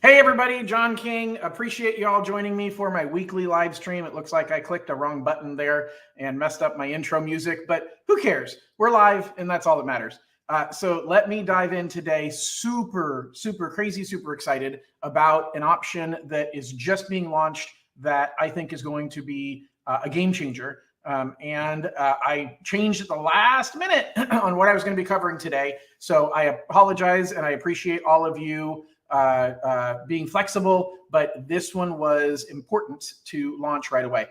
Hey everybody, John King. Appreciate you all joining me for my weekly live stream. It looks like I clicked a wrong button there and messed up my intro music, but who cares? We're live and that's all that matters. So let me dive in today. Super crazy, super excited about an option that is just being launched that I think is going to be a game changer. I changed at the last minute on what I was going to be covering today. So I apologize and I appreciate all of you being flexible, but this one was important to launch right away.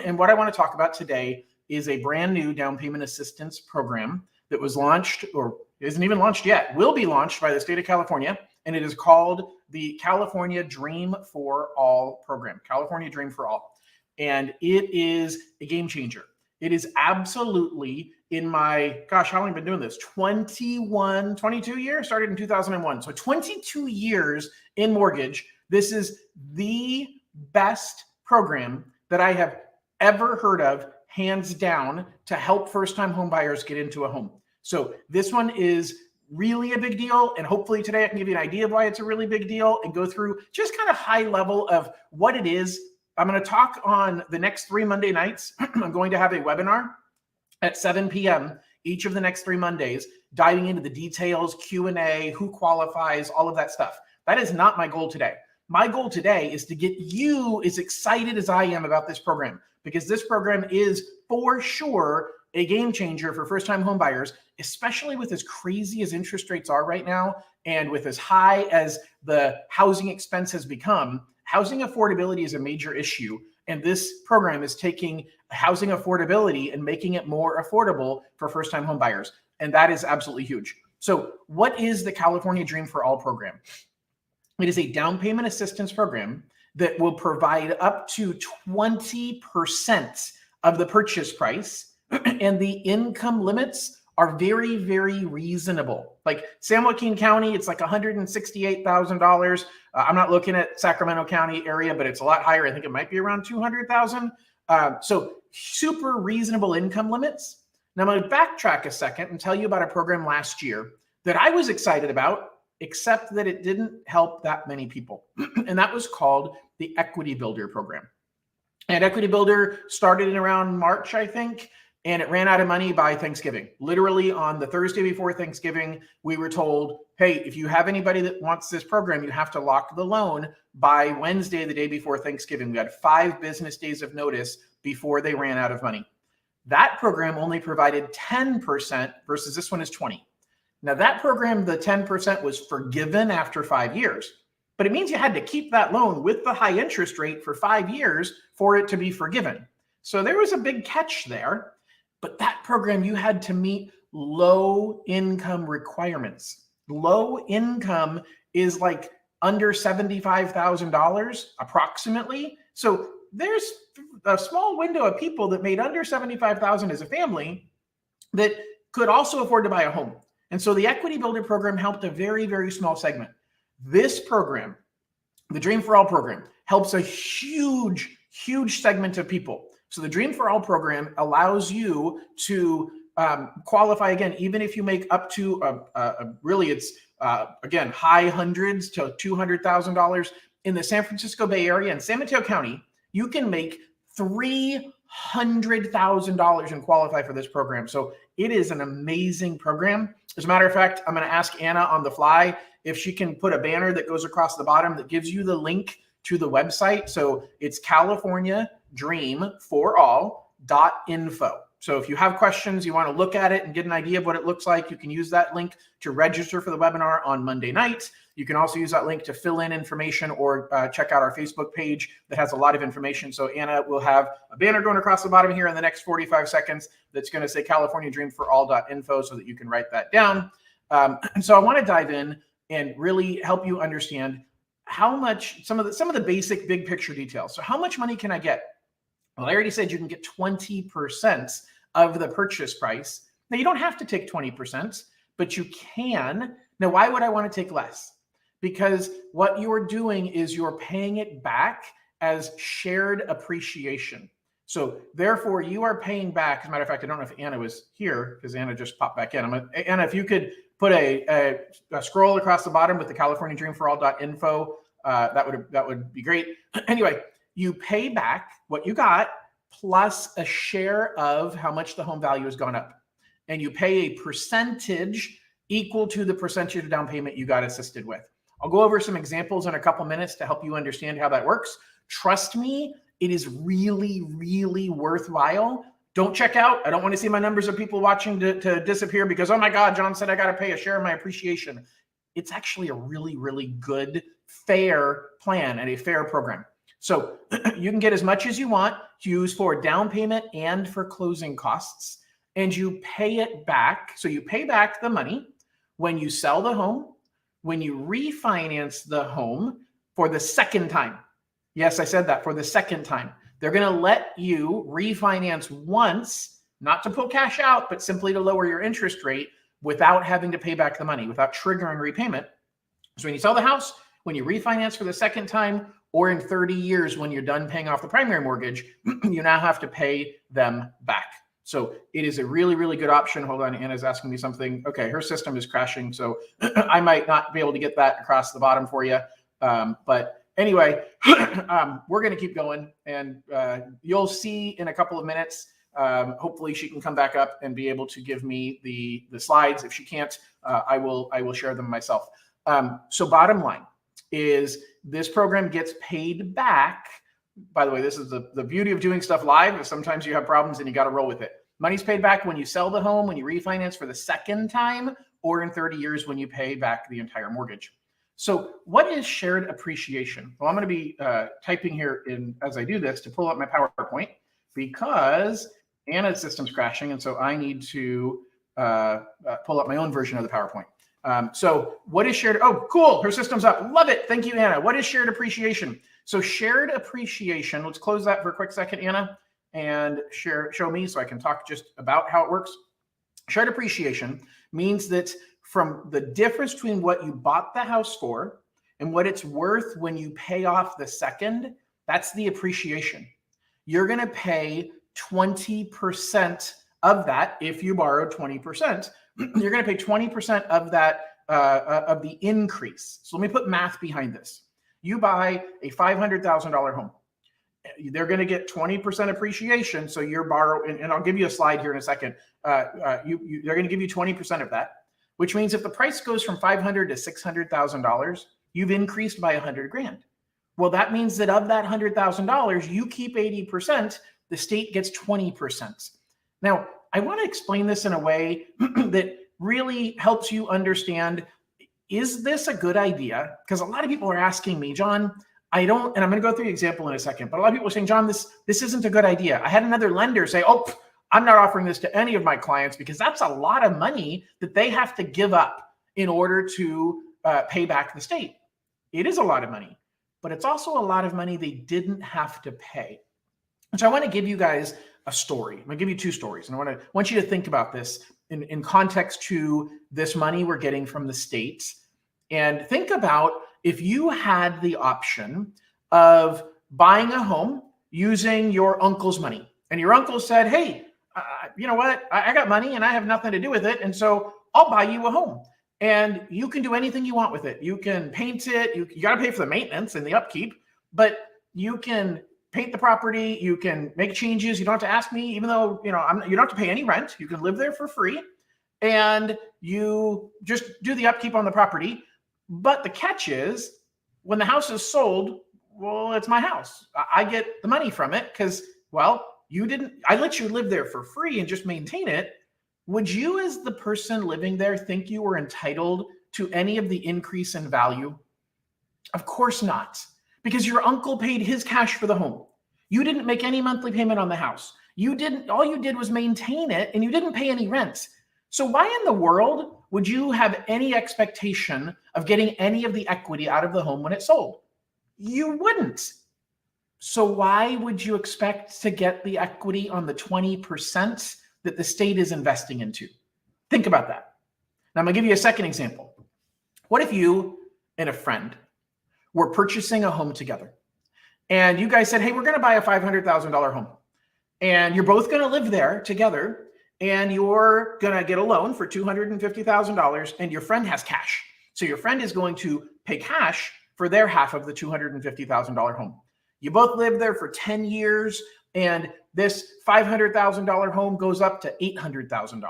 And what I want to talk about today is a brand new down payment assistance program that was launched, or isn't even launched yet, will be launched by the state of California. And it is called the California Dream for All program, California Dream for All. And it is a game changer. It is absolutely, in my, gosh, how long have I been doing this? 22 years, started in 2001. So 22 years in mortgage. This is the best program that I have ever heard of, hands down, to help first-time home buyers get into a home. So this one is really a big deal. And hopefully today I can give you an idea of why it's a really big deal and go through just kind of high level of what it is. I'm going to talk on the next 3 Monday nights. I'm going to have a webinar at 7 p.m. each of the next 3 Mondays, diving into the details, Q&A, who qualifies, all of that stuff. That is not my goal today. My goal today is to get you as excited as I am about this program, because this program is for sure a game changer for first-time home buyers, especially with as crazy as interest rates are right now and with as high as the housing expense has become. Housing affordability is a major issue, and this program is taking housing affordability and making it more affordable for first-time home buyers, and that is absolutely huge. So what is the California Dream for All program? It is a down payment assistance program that will provide up to 20% of the purchase price, and the income limits are very, very reasonable. Like San Joaquin County, it's like $168,000. I'm not looking at Sacramento County area, but it's a lot higher. I think it might be around 200,000. So super reasonable income limits. Now I'm going to backtrack a second and tell you about a program last year that I was excited about, except that it didn't help that many people. And that was called the Equity Builder program. And Equity Builder started in around March, I think, and it ran out of money by Thanksgiving. Literally on the Thursday before Thanksgiving, we were told, hey, if you have anybody that wants this program, you have to lock the loan by Wednesday, the day before Thanksgiving. We had 5 business days of notice before they ran out of money. That program only provided 10% versus this one is 20. Now that program, the 10% was forgiven after 5 years, but it means you had to keep that loan with the high interest rate for 5 years for it to be forgiven. So there was a big catch there. But that program, you had to meet low income requirements. Low income is like under $75,000 approximately. So there's a small window of people that made under $75,000 as a family that could also afford to buy a home. And so the Equity Builder program helped a very, very small segment. This program, the Dream for All program, helps a huge, huge segment of people. So the Dream for All program allows you to qualify, again, even if you make up to really it's again high hundreds to $200,000 in the San Francisco Bay Area and San Mateo County. You can make $300,000 and qualify for this program. So it is an amazing program. As a matter of fact, I'm going to ask Anna on the fly if she can put a banner that goes across the bottom that gives you the link to the website. So it's CaliforniaDreamForAll.info. So if you have questions, you want to look at it and get an idea of what it looks like, you can use that link to register for the webinar on Monday night. You can also use that link to fill in information or check out our Facebook page that has a lot of information. So Anna will have a banner going across the bottom here in the next 45 seconds that's going to say CaliforniaDreamForAll.info so that you can write that down. And so I want to dive in and really help you understand how much, some of the basic big picture details. So how much money can I get? Well, I already said you can get 20% of the purchase price. Now, you don't have to take 20%, but you can. Now, why would I want to take less? Because what you're doing is you're paying it back as shared appreciation. So therefore, you are paying back. As a matter of fact, I don't know if Anna was here because Anna just popped back in. Anna, if you could put a scroll across the bottom with the CaliforniaDreamForAll.info, that would be great. Anyway, you pay back what you got plus a share of how much the home value has gone up. And you pay a percentage equal to the percentage of down payment you got assisted with. I'll go over some examples in a couple minutes to help you understand how that works. Trust me, it is really, really worthwhile. Don't check out. I don't want to see my numbers of people watching to disappear because, oh my God, John said I got to pay a share of my appreciation. It's actually a really, really good, fair plan and a fair program. So you can get as much as you want to use for down payment and for closing costs, and you pay it back. So you pay back the money when you sell the home, when you refinance the home for the second time. Yes, I said that, for the second time. They're going to let you refinance once, not to pull cash out, but simply to lower your interest rate without having to pay back the money, without triggering repayment. So when you sell the house, when you refinance for the second time, or in 30 years when you're done paying off the primary mortgage, you now have to pay them back. So it is a really, really good option. Hold on, Anna's asking me something. Okay, her system is crashing, so I might not be able to get that across the bottom for you. But anyway, we're going to keep going, and you'll see in a couple of minutes. Hopefully she can come back up and be able to give me the slides. If she can't, I will share them myself. So bottom line is this program gets paid back. By the way, this is the beauty of doing stuff live. Sometimes you have problems and you got to roll with it. Money's paid back when you sell the home, when you refinance for the second time, or in 30 years when you pay back the entire mortgage. So what is shared appreciation? Well, I'm going to be typing here as I do this to pull up my PowerPoint because Anna's system's crashing, and so I need to pull up my own version of the PowerPoint. So what is shared? Oh, cool. Her system's up. Love it. Thank you, Anna. What is shared appreciation? So shared appreciation, let's close that for a quick second, Anna, and show me so I can talk just about how it works. Shared appreciation means that from the difference between what you bought the house for and what it's worth when you pay off the second, that's the appreciation. You're going to pay 20% of that. If you borrowed 20%, you're going to pay 20% of that, of the increase. So let me put math behind this. You buy a $500,000 home. They're going to get 20% appreciation. So you're borrowing, and I'll give you a slide here in a second. They're going to give you 20% of that, which means if the price goes from $500,000 to $600,000, you've increased by $100,000. Well, that means that of that $100,000, you keep 80%, the state gets 20%. Now, I want to explain this in a way that really helps you understand, is this a good idea? Because a lot of people are asking me, John, I don't, and I'm going to go through the example in a second, but a lot of people are saying, John, this isn't a good idea. I had another lender say, oh, I'm not offering this to any of my clients because that's a lot of money that they have to give up in order to pay back the state. It is a lot of money, but it's also a lot of money they didn't have to pay. And so I want to give you guys a story. I'm going to give you two stories, and I want you to think about this in context to this money we're getting from the state. And think about if you had the option of buying a home using your uncle's money, and your uncle said, hey, you know what? I got money and I have nothing to do with it. And so I'll buy you a home and you can do anything you want with it. You can paint it. You got to pay for the maintenance and the upkeep, but you can paint the property. You can make changes. You don't have to ask me, even though, you don't have to pay any rent. You can live there for free and you just do the upkeep on the property. But the catch is when the house is sold, well, it's my house. I get the money from it because, well, I let you live there for free and just maintain it. Would you, as the person living there, think you were entitled to any of the increase in value? Of course not, because your uncle paid his cash for the home. You didn't make any monthly payment on the house. All you did was maintain it and you didn't pay any rent. So why in the world would you have any expectation of getting any of the equity out of the home when it's sold? You wouldn't. So why would you expect to get the equity on the 20% that the state is investing into? Think about that. Now I'm going to give you a second example. What if you and a friend were purchasing a home together and you guys said, hey, we're going to buy a $500,000 home. and you're both going to live there together, and you're going to get a loan for $250,000, and your friend has cash. So your friend is going to pay cash for their half of the $250,000 home. You both live there for 10 years, and this $500,000 home goes up to $800,000.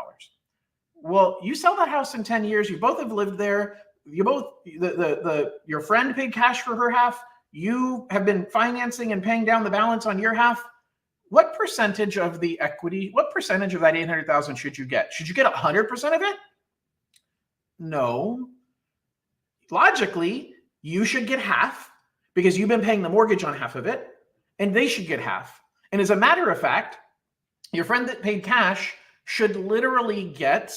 Well, you sell that house in 10 years. You both have lived there. You both, your friend paid cash for her half. You have been financing and paying down the balance on your half. What percentage of the equity, what percentage of that 800,000 should you get? Should you get 100% of it? No. Logically, you should get half because you've been paying the mortgage on half of it, and they should get half. And as a matter of fact, your friend that paid cash should literally get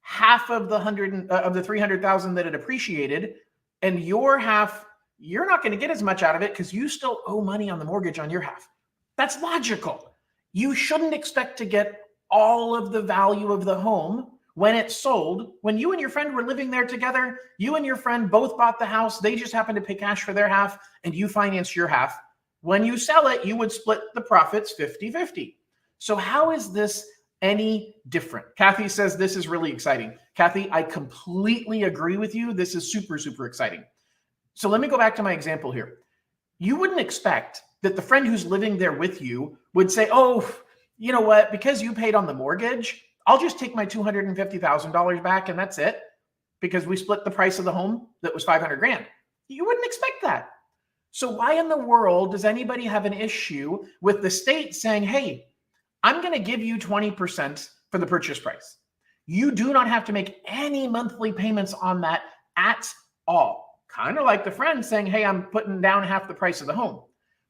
half of the 300,000 that it appreciated, and your half, you're not going to get as much out of it because you still owe money on the mortgage on your half. That's logical. You shouldn't expect to get all of the value of the home when it's sold. When you and your friend were living there together, you and your friend both bought the house. They just happened to pay cash for their half, and you financed your half. When you sell it, you would split the profits 50-50. So how is this any different? Kathy says this is really exciting. Kathy, I completely agree with you. This is super, super exciting. So let me go back to my example here. You wouldn't expect that the friend who's living there with you would say, oh, you know what, because you paid on the mortgage, I'll just take my $250,000 back and that's it, because we split the price of the home that was $500,000. You wouldn't expect that. So why in the world does anybody have an issue with the state saying, hey, I'm going to give you 20% for the purchase price. You do not have to make any monthly payments on that at all. Kind of like the friend saying, hey, I'm putting down half the price of the home.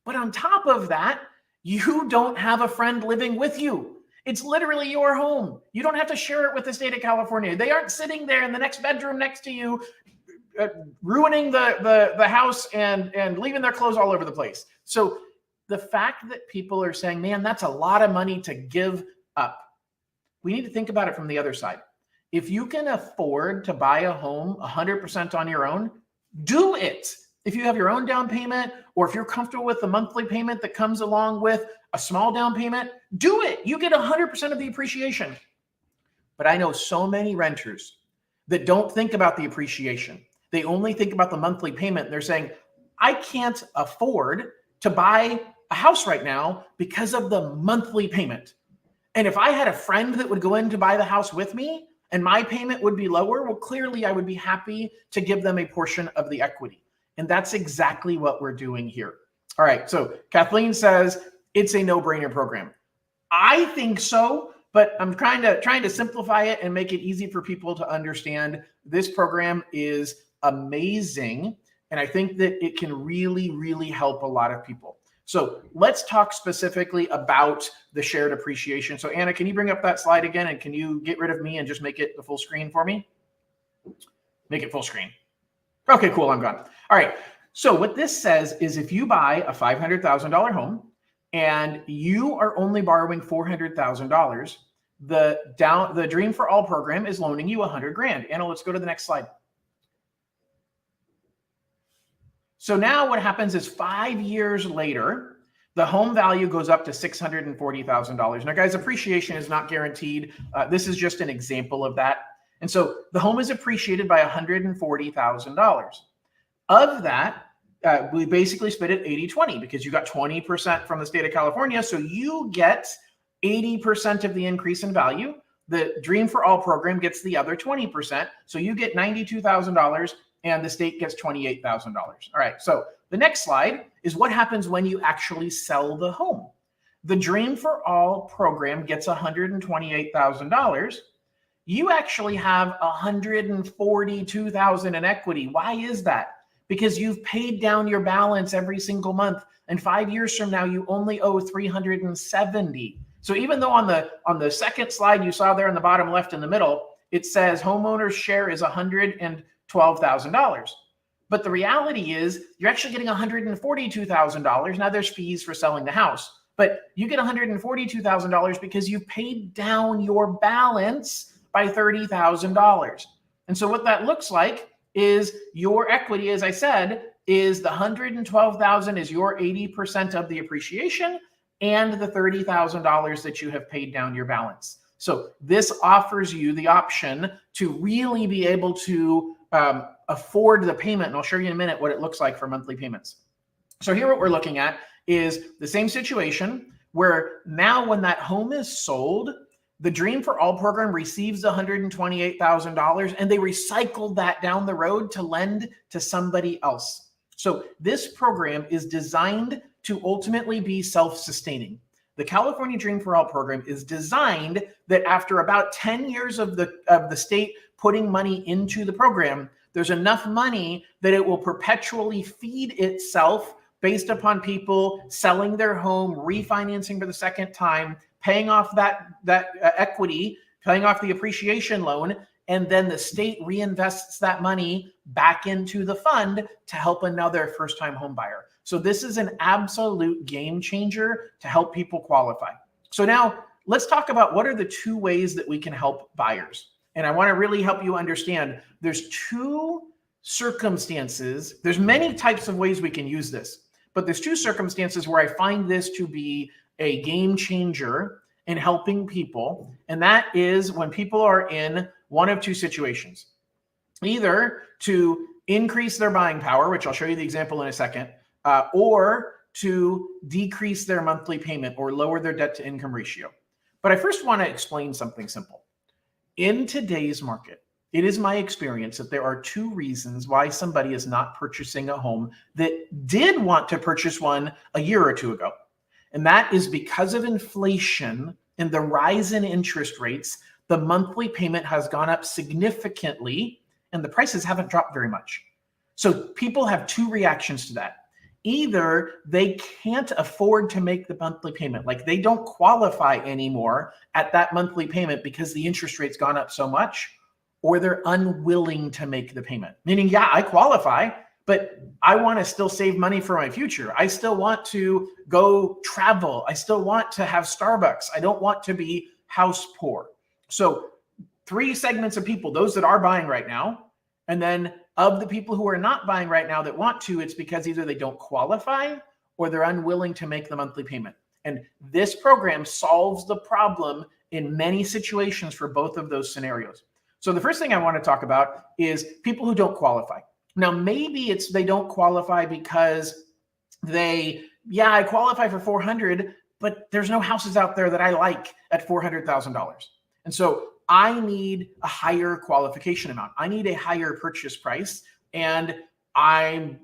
But on top of that, you don't have a friend living with you. It's literally your home. You don't have to share it with the state of California. They aren't sitting there in the next bedroom next to you, ruining the house and leaving their clothes all over the place. So the fact that people are saying, man, that's a lot of money to give up. We need to think about it from the other side. If you can afford to buy a home 100% on your own, do it. If you have your own down payment, or if you're comfortable with the monthly payment that comes along with a small down payment, do it. You get 100% of the appreciation. But I know so many renters that don't think about the appreciation. They only think about the monthly payment. They're saying, I can't afford to buy a house right now because of the monthly payment. And if I had a friend that would go in to buy the house with me and my payment would be lower, well, clearly I would be happy to give them a portion of the equity. And that's exactly what we're doing here. All right. So Kathleen says it's a no-brainer program. I think so, but I'm trying to simplify it and make it easy for people to understand. This program is amazing. And I think that it can really, really help a lot of people. So let's talk specifically about the shared appreciation. So Anna, can you bring up that slide again? And can you get rid of me and just make it the full screen for me? Make it full screen. Okay, cool. I'm gone. All right. So what this says is if you buy a $500,000 home and you are only borrowing $400,000, the Dream for All program is loaning you $100,000. Anna, let's go to the next slide. So now what happens is 5 years later, the home value goes up to $640,000. Now, guys, appreciation is not guaranteed. This is just an example of that. And so the home is appreciated by $140,000. Of that, we basically split it 80-20 because you got 20% from the state of California. So you get 80% of the increase in value. The Dream for All program gets the other 20%. So you get $92,000 and the state gets $28,000. All right. So the next slide is what happens when you actually sell the home. The Dream for All program gets $128,000. You actually have $142,000 in equity. Why is that? Because you've paid down your balance every single month, and 5 years from now you only owe $370,000. So even though on the second slide you saw there in the bottom left in the middle, it says homeowner's share is $112,000. But the reality is you're actually getting $142,000. Now there's fees for selling the house, but you get $142,000 because you've paid down your balance by $30,000. And so what that looks like is your equity, as I said, is the $112,000 is your 80% of the appreciation, and the $30,000 that you have paid down your balance. So this offers you the option to really be able to afford the payment. And I'll show you in a minute what it looks like for monthly payments. So here what we're looking at is the same situation where now when that home is sold, the Dream for All program receives $128,000 and they recycle that down the road to lend to somebody else. So this program is designed to ultimately be self-sustaining. The California Dream for All program is designed that after about 10 years of the state putting money into the program, there's enough money that it will perpetually feed itself based upon people selling their home, refinancing for the second time, paying off that equity, paying off the appreciation loan, and then the state reinvests that money back into the fund to help another first-time home buyer. So this is an absolute game changer to help people qualify. So now let's talk about what are the two ways that we can help buyers. And I want to really help you understand there's two circumstances. There's many types of ways we can use this, but there's two circumstances where I find this to be a game changer in helping people. And that is when people are in one of two situations, either to increase their buying power, which I'll show you the example in a second, or to decrease their monthly payment or lower their debt to income ratio. But I first want to explain something simple. In today's market, it is my experience that there are two reasons why somebody is not purchasing a home that did want to purchase one a year or two ago. And that is because of inflation and the rise in interest rates, the monthly payment has gone up significantly and the prices haven't dropped very much. So people have two reactions to that. Either they can't afford to make the monthly payment, like they don't qualify anymore at that monthly payment because the interest rate's gone up so much, or they're unwilling to make the payment. Meaning, yeah, I qualify, but I want to still save money for my future. I still want to go travel. I still want to have Starbucks. I don't want to be house poor. So three segments of people, those that are buying right now, and then of the people who are not buying right now that want to, it's because either they don't qualify or they're unwilling to make the monthly payment. And this program solves the problem in many situations for both of those scenarios. So the first thing I want to talk about is people who don't qualify. Now, maybe it's they don't qualify because I qualify for 400, but there's no houses out there that I like at $400,000. And so I need a higher qualification amount. I need a higher purchase price, and I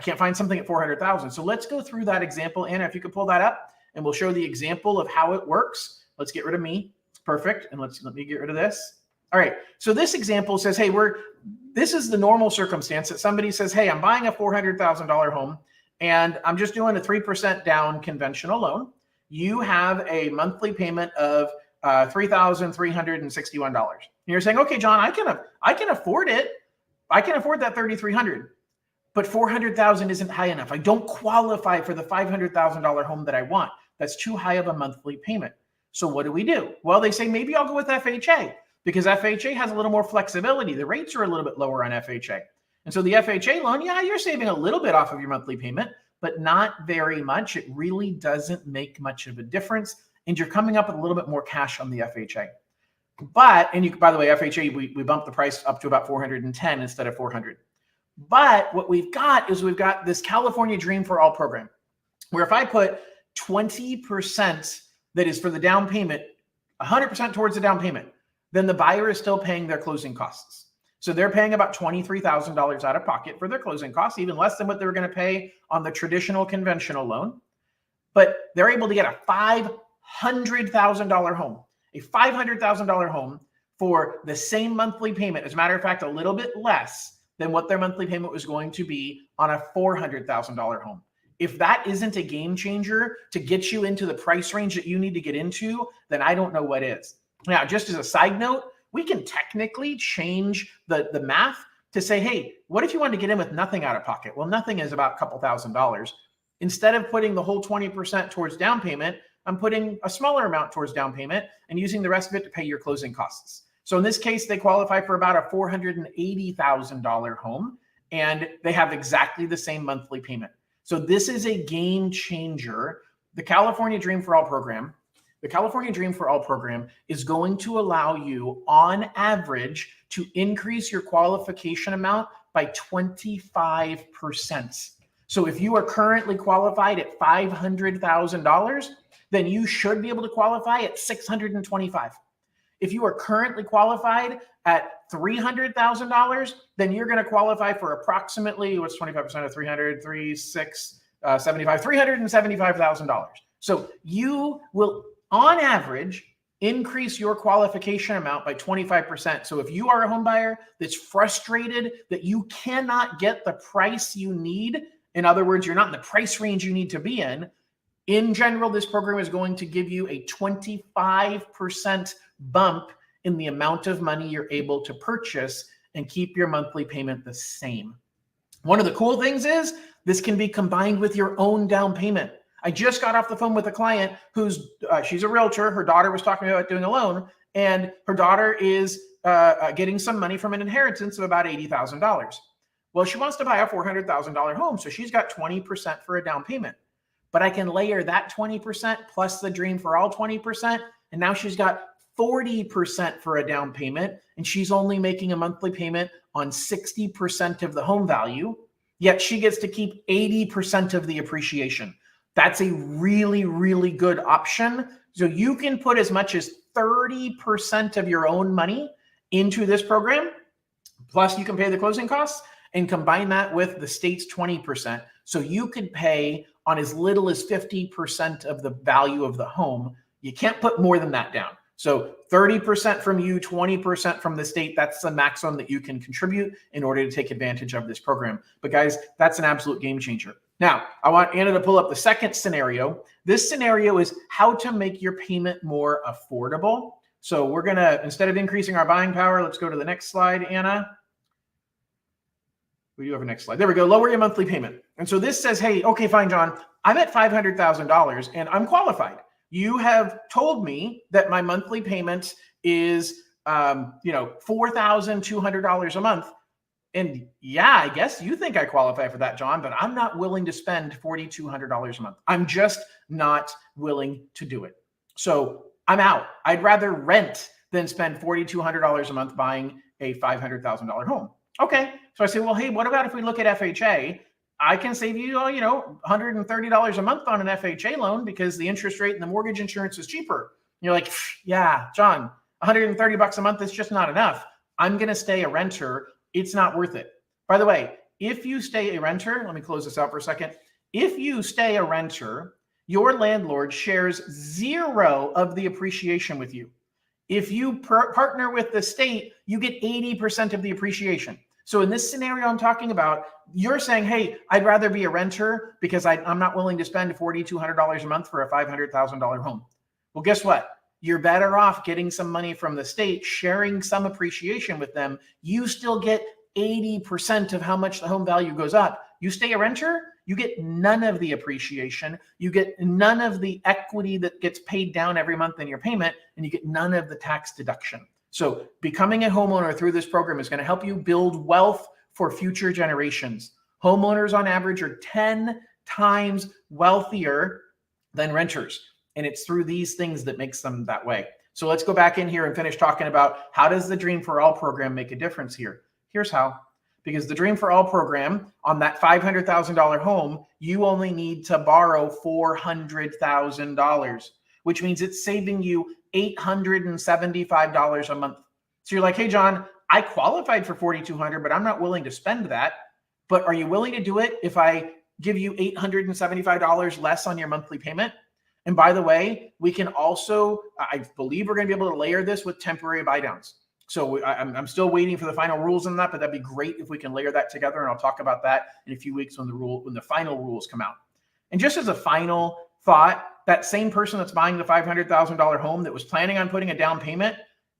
can't find something at 400,000. So let's go through that example. Anna, if you could pull that up, and we'll show the example of how it works. Let's get rid of me. Perfect. And let me get rid of this. All right. So this example says, hey, this is the normal circumstance that somebody says, hey, I'm buying a $400,000 home and I'm just doing a 3% down conventional loan. You have a monthly payment of $3,361. And you're saying, okay, John, I can afford it. I can afford that $3,300, but $400,000 isn't high enough. I don't qualify for the $500,000 home that I want. That's too high of a monthly payment. So what do? Well, they say, maybe I'll go with FHA because FHA has a little more flexibility. The rates are a little bit lower on FHA. And so the FHA loan, yeah, you're saving a little bit off of your monthly payment, but not very much. It really doesn't make much of a difference. And you're coming up with a little bit more cash on the FHA. By the way, FHA, we bumped the price up to about 410 instead of 400. But what we've got this California Dream for All program, where if I put 20% that is for the down payment, 100% towards the down payment, then the buyer is still paying their closing costs. So they're paying about $23,000 out of pocket for their closing costs, even less than what they were going to pay on the traditional conventional loan. But they're able to get a $500,000 home, a $500,000 home for the same monthly payment. As a matter of fact, a little bit less than what their monthly payment was going to be on a $400,000 home. If that isn't a game changer to get you into the price range that you need to get into, then I don't know what is. Now, just as a side note, we can technically change the math to say, hey, what if you wanted to get in with nothing out of pocket? Well, nothing is about a couple $1,000s. Instead of putting the whole 20% towards down payment, I'm putting a smaller amount towards down payment and using the rest of it to pay your closing costs. So in this case, they qualify for about a $480,000 home, and they have exactly the same monthly payment. So this is a game changer The California Dream for All program, is going to allow you on average to increase your qualification amount by 25%. So if you are currently qualified at $500,000, then you should be able to qualify at $625,000. If you are currently qualified at $300,000, then you're going to qualify for approximately, what's 25% of 300, 75, $375,000. So you will, on average, increase your qualification amount by 25%. So if you are a home buyer that's frustrated that you cannot get the price you need, in other words, you're not in the price range you need to be in general, this program is going to give you a 25% bump in the amount of money you're able to purchase and keep your monthly payment the same. One of the cool things is this can be combined with your own down payment. I just got off the phone with a client who's, she's a realtor. Her daughter was talking about doing a loan, and her daughter is getting some money from an inheritance of about $80,000. Well, she wants to buy a $400,000 home, so she's got 20% for a down payment. But I can layer that 20% plus the Dream for All 20%, and now she's got 40% for a down payment, and she's only making a monthly payment on 60% of the home value, yet she gets to keep 80% of the appreciation. That's a really, really good option. So you can put as much as 30% of your own money into this program, plus you can pay the closing costs and combine that with the state's 20%. So you could pay on as little as 50% of the value of the home. You can't put more than that down. So 30% from you, 20% from the state, that's the maximum that you can contribute in order to take advantage of this program. But guys, that's an absolute game changer. Now, I want Anna to pull up the second scenario. This scenario is how to make your payment more affordable. So we're gonna, instead of increasing our buying power, let's go to the next slide, Anna. We do have a next slide. There we go. Lower your monthly payment. And so this says, hey, okay, fine, John, I'm at $500,000 and I'm qualified. You have told me that my monthly payment is, $4,200 a month. And yeah, I guess you think I qualify for that, John, but I'm not willing to spend $4,200 a month. I'm just not willing to do it. So I'm out. I'd rather rent than spend $4,200 a month buying a $500,000 home. Okay. So I say, well, hey, what about if we look at FHA? I can save you, $130 a month on an FHA loan because the interest rate and the mortgage insurance is cheaper. And you're like, yeah, John, $130 a month is just not enough. I'm going to stay a renter. It's not worth it. By the way, if you stay a renter, let me close this out for a second. If you stay a renter, your landlord shares 0 of the appreciation with you. If you partner with the state, you get 80% of the appreciation. So in this scenario I'm talking about, you're saying, hey, I'd rather be a renter because I'm not willing to spend $4,200 a month for a $500,000 home. Well, guess what? You're better off getting some money from the state, sharing some appreciation with them. You still get 80% of how much the home value goes up. You stay a renter, you get none of the appreciation. You get none of the equity that gets paid down every month in your payment, and you get none of the tax deduction. So becoming a homeowner through this program is going to help you build wealth for future generations. Homeowners on average are 10 times wealthier than renters. And it's through these things that makes them that way. So let's go back in here and finish talking about how does the Dream for All program make a difference here? Here's how. Because the Dream for All program, on that $500,000 home, you only need to borrow $400,000, which means it's saving you $875 a month. So you're like, hey, John, I qualified for $4,200, but I'm not willing to spend that. But are you willing to do it if I give you $875 less on your monthly payment? And by the way, we can also, I believe we're going to be able to layer this with temporary buy downs. So I'm still waiting for the final rules on that, but that'd be great if we can layer that together. And I'll talk about that in a few weeks when the final rules come out. And just as a final thought, that same person that's buying the $500,000 home that was planning on putting a down payment,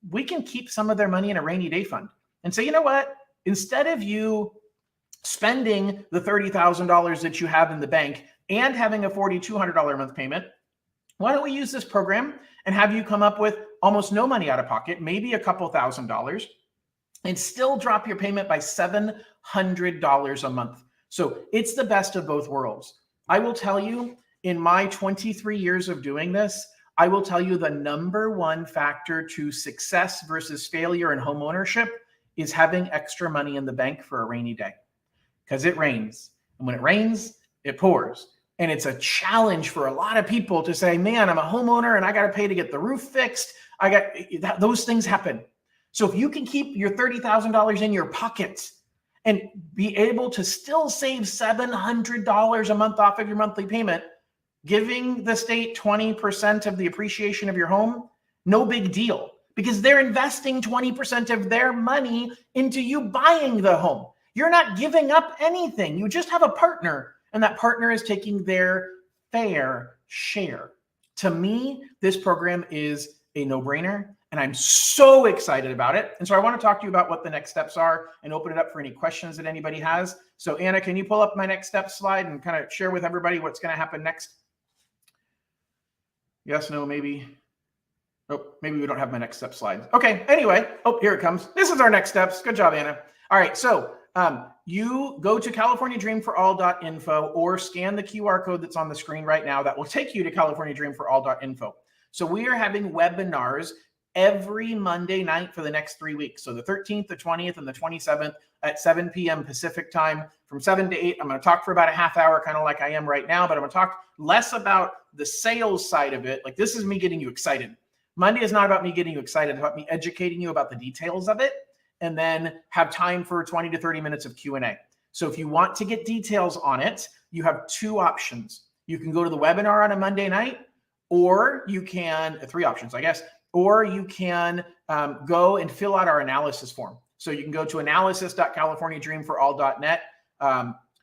we can keep some of their money in a rainy day fund and say, you know what, instead of you spending the $30,000 that you have in the bank and having a $4,200 a month payment, why don't we use this program and have you come up with almost no money out of pocket, maybe a couple $1,000s, and still drop your payment by $700 a month. So it's the best of both worlds. I will tell you, in my 23 years of doing this, I will tell you the number one factor to success versus failure in home ownership is having extra money in the bank for a rainy day, because it rains. And when it rains, it pours. And it's a challenge for a lot of people to say, man, I'm a homeowner and I got to pay to get the roof fixed. Those things happen. So if you can keep your $30,000 in your pocket and be able to still save $700 a month off of your monthly payment, giving the state 20% of the appreciation of your home, no big deal, because they're investing 20% of their money into you buying the home. You're not giving up anything. You just have a partner, and that partner is taking their fair share. To me, this program is a no-brainer, and I'm so excited about it. And so I want to talk to you about what the next steps are and open it up for any questions that anybody has. So Anna, can you pull up my next step slide and kind of share with everybody what's going to happen next? Yes, no, maybe. Oh, maybe we don't have my next step slides. Okay, anyway. Oh, here it comes. This is our next steps. Good job, Anna. All right, so you go to californiadreamforall.info or scan the QR code that's on the screen right now. That will take you to californiadreamforall.info. So we are having webinars every Monday night for the next 3 weeks. So the 13th, the 20th, and the 27th at 7 p.m. Pacific time from 7 to 8. I'm going to talk for about a half hour, kind of like I am right now, but I'm going to talk less about the sales side of it. Like, this is me getting you excited. Monday is not about me getting you excited. It's about me educating you about the details of it, and then have time for 20 to 30 minutes of Q&A. So if you want to get details on it, you have two options. You can go to the webinar on a Monday night, or you can, three options, I guess, or you can go and fill out our analysis form. So you can go to analysis.californiadreamforall.net.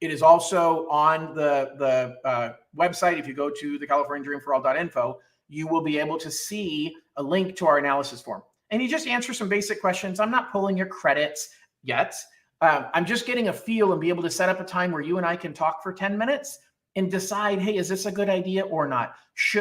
It is also on the website. If you go to the californiadreamforall.info, you will be able to see a link to our analysis form. And you just answer some basic questions. I'm not pulling your credits yet. I'm just getting a feel and be able to set up a time where you and I can talk for 10 minutes and decide, hey, is this a good idea or not?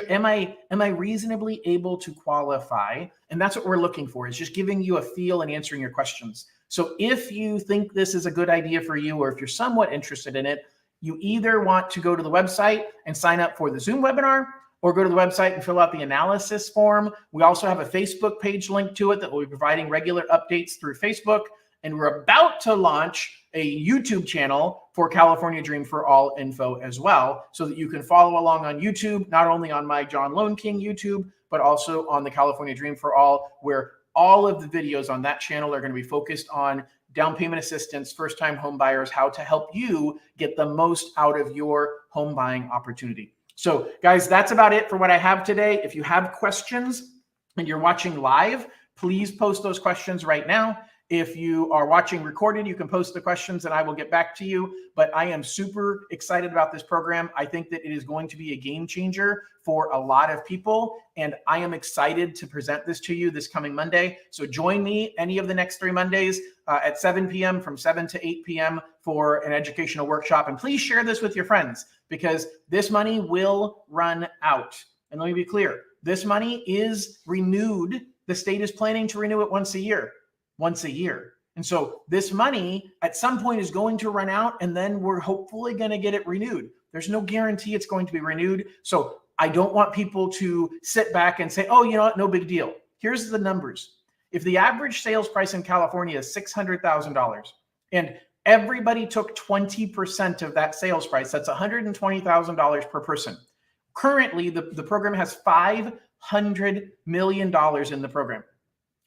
Am I reasonably able to qualify? And that's what we're looking for, is just giving you a feel and answering your questions. So if you think this is a good idea for you, or if you're somewhat interested in it, you either want to go to the website and sign up for the Zoom webinar, or go to the website and fill out the analysis form. We also have a Facebook page linked to it that will be providing regular updates through Facebook. And we're about to launch a YouTube channel for California Dream for All info as well, so that you can follow along on YouTube, not only on my John Lone King YouTube, but also on the California Dream for All, where all of the videos on that channel are going to be focused on down payment assistance, first-time home buyers, how to help you get the most out of your home buying opportunity. So guys, that's about it for what I have today. If you have questions and you're watching live, please post those questions right now. If you are watching recorded, you can post the questions and I will get back to you. But I am super excited about this program. I think that it is going to be a game changer for a lot of people. And I am excited to present this to you this coming Monday. So join me any of the next 3 Mondays at 7 p.m. from 7 to 8 p.m. for an educational workshop. And please share this with your friends, because this money will run out. And let me be clear, this money is renewed. The state is planning to renew it once a year. And so this money at some point is going to run out, and then we're hopefully going to get it renewed. There's no guarantee it's going to be renewed. So I don't want people to sit back and say, oh, you know what, no big deal. Here's the numbers. If the average sales price in California is $600,000 and everybody took 20% of that sales price, that's $120,000 per person. Currently, the program has $500 million in the program.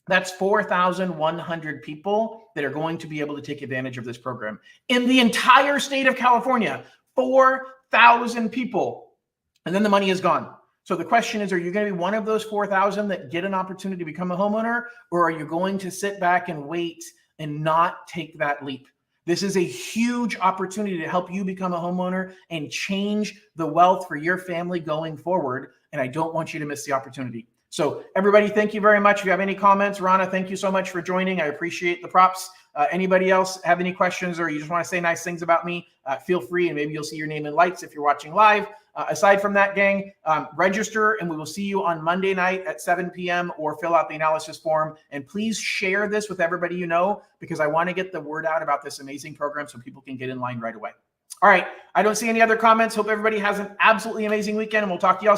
That's 4,100 people that are going to be able to take advantage of this program. In the entire state of California, 4,000 people. And then the money is gone. So the question is, are you going to be one of those 4,000 that get an opportunity to become a homeowner? Or are you going to sit back and wait and not take that leap? This is a huge opportunity to help you become a homeowner and change the wealth for your family going forward. And I don't want you to miss the opportunity. So everybody, thank you very much. If you have any comments, Rana, thank you so much for joining. I appreciate the props. Anybody else have any questions, or you just want to say nice things about me, feel free, and maybe you'll see your name in lights if you're watching live. Aside from that, gang, register, and we will see you on Monday night at 7 p.m. or fill out the analysis form. And please share this with everybody you know, because I want to get the word out about this amazing program so people can get in line right away. All right. I don't see any other comments. Hope everybody has an absolutely amazing weekend, and we'll talk to y'all